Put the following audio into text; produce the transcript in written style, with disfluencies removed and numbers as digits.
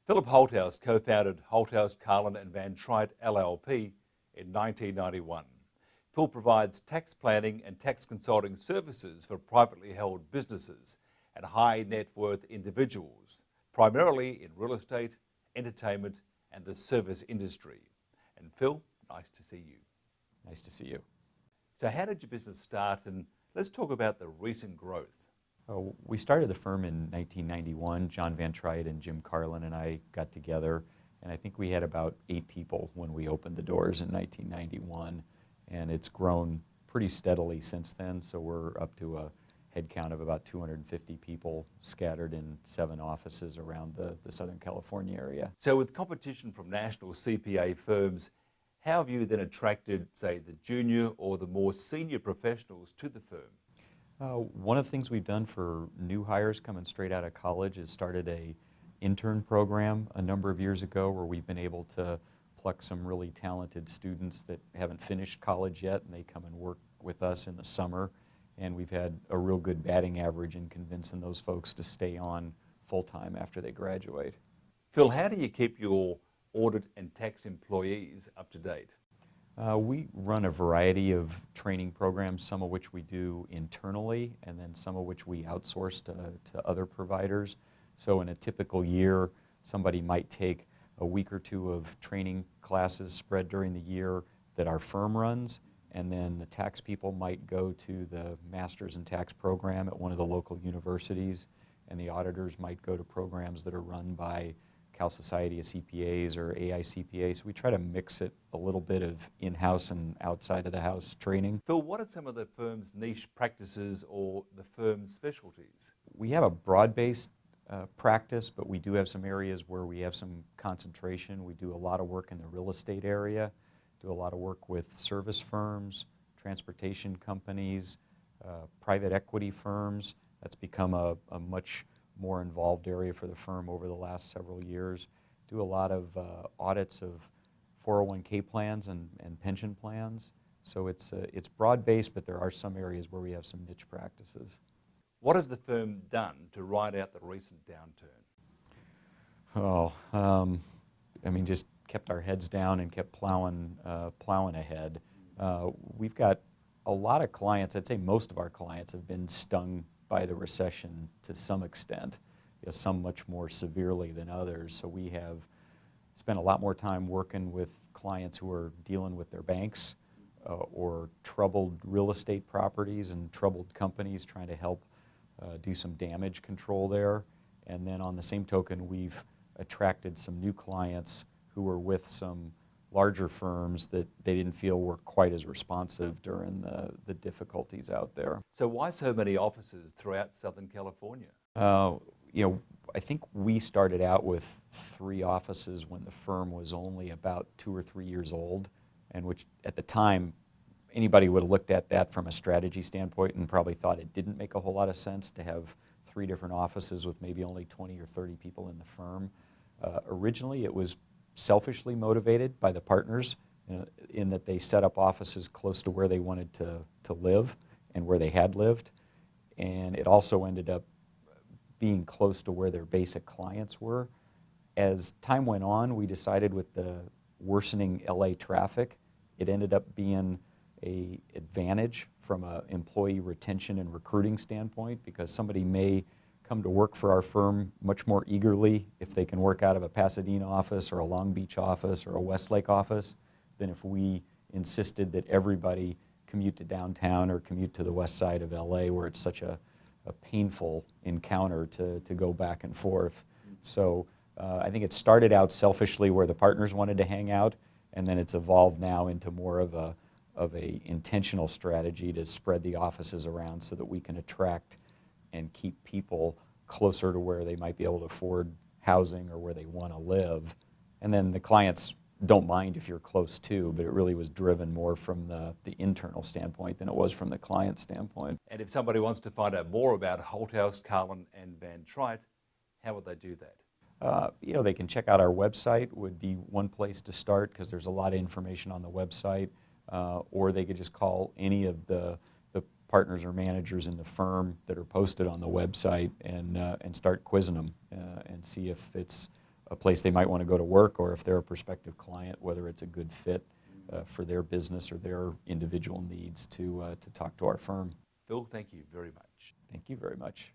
Philip Holthouse co-founded Holthouse, Carlin and Van Trite LLP in 1991. Phil provides tax planning and tax consulting services for privately held businesses and high net worth individuals, primarily in real estate, entertainment and the service industry. And Phil, nice to see you. Nice to see you. So how did your business start, and let's talk about the recent growth. We started the firm in 1991. John Van Trite and Jim Carlin and I got together, and I think we had about 8 people when we opened the doors in 1991, and it's grown pretty steadily since then, so we're up to a head count of about 250 people scattered in 7 offices around the Southern California area. So with competition from national CPA firms, how have you then attracted, say, the junior or the more senior professionals to the firm? One of the things we've done for new hires coming straight out of college is started a intern program a number of years ago where we've been able to pluck some really talented students that haven't finished college yet, and they come and work with us in the summer, and we've had a real good batting average in convincing those folks to stay on full-time after they graduate. Phil, how do you keep your audit and tax employees up to date? We run a variety of training programs, some of which we do internally and then some of which we outsource to other providers. So in a typical year, somebody might take a week or 2 of training classes spread during the year that our firm runs, and then the tax people might go to the Masters in Tax program at one of the local universities, and the auditors might go to programs that are run by Cal Society of CPAs or AICPA, so we try to mix it a little bit of in-house and outside of the house training. Phil, what are some of the firm's niche practices or the firm's specialties? We have a broad-based practice, but we do have some areas where we have some concentration. We do a lot of work in the real estate area, do a lot of work with service firms, transportation companies, private equity firms. That's become a much more involved area for the firm over the last several years. Do a lot of audits of 401k plans and pension plans. So it's broad-based, but there are some areas where we have some niche practices. What has the firm done to ride out the recent downturn? Just kept our heads down and kept plowing ahead. We've got a lot of clients. I'd say most of our clients have been stung by the recession to some extent, some much more severely than others. So we have spent a lot more time working with clients who are dealing with their banks or troubled real estate properties and troubled companies, trying to help do some damage control there. And then on the same token, we've attracted some new clients who were with some larger firms that they didn't feel were quite as responsive during the difficulties out there. So why so many offices throughout Southern California? I think we started out with 3 offices when the firm was only about 2 or 3 years old, and which at the time anybody would have looked at that from a strategy standpoint and probably thought it didn't make a whole lot of sense to have 3 different offices with maybe only 20 or 30 people in the firm. Originally it was selfishly motivated by the partners in that they set up offices close to where they wanted to live and where they had lived, and it also ended up being close to where their basic clients were. As time went on, we decided with the worsening LA traffic, it ended up being an advantage from an employee retention and recruiting standpoint, because somebody may come to work for our firm much more eagerly if they can work out of a Pasadena office or a Long Beach office or a Westlake office than if we insisted that everybody commute to downtown or commute to the west side of LA, where it's such a painful encounter to go back and forth. So I think it started out selfishly where the partners wanted to hang out, and then it's evolved now into more of a intentional strategy to spread the offices around so that we can attract and keep people closer to where they might be able to afford housing or where they want to live. And then the clients don't mind if you're close too, but it really was driven more from the internal standpoint than it was from the client standpoint. And if somebody wants to find out more about Holthouse, Carlin and Van Trite, how would they do that? They can check out our website, would be one place to start, because there's a lot of information on the website, or they could just call any of the partners or managers in the firm that are posted on the website and start quizzing them and see if it's a place they might want to go to work, or if they're a prospective client, whether it's a good fit for their business or their individual needs to talk to our firm. Phil, thank you very much. Thank you very much.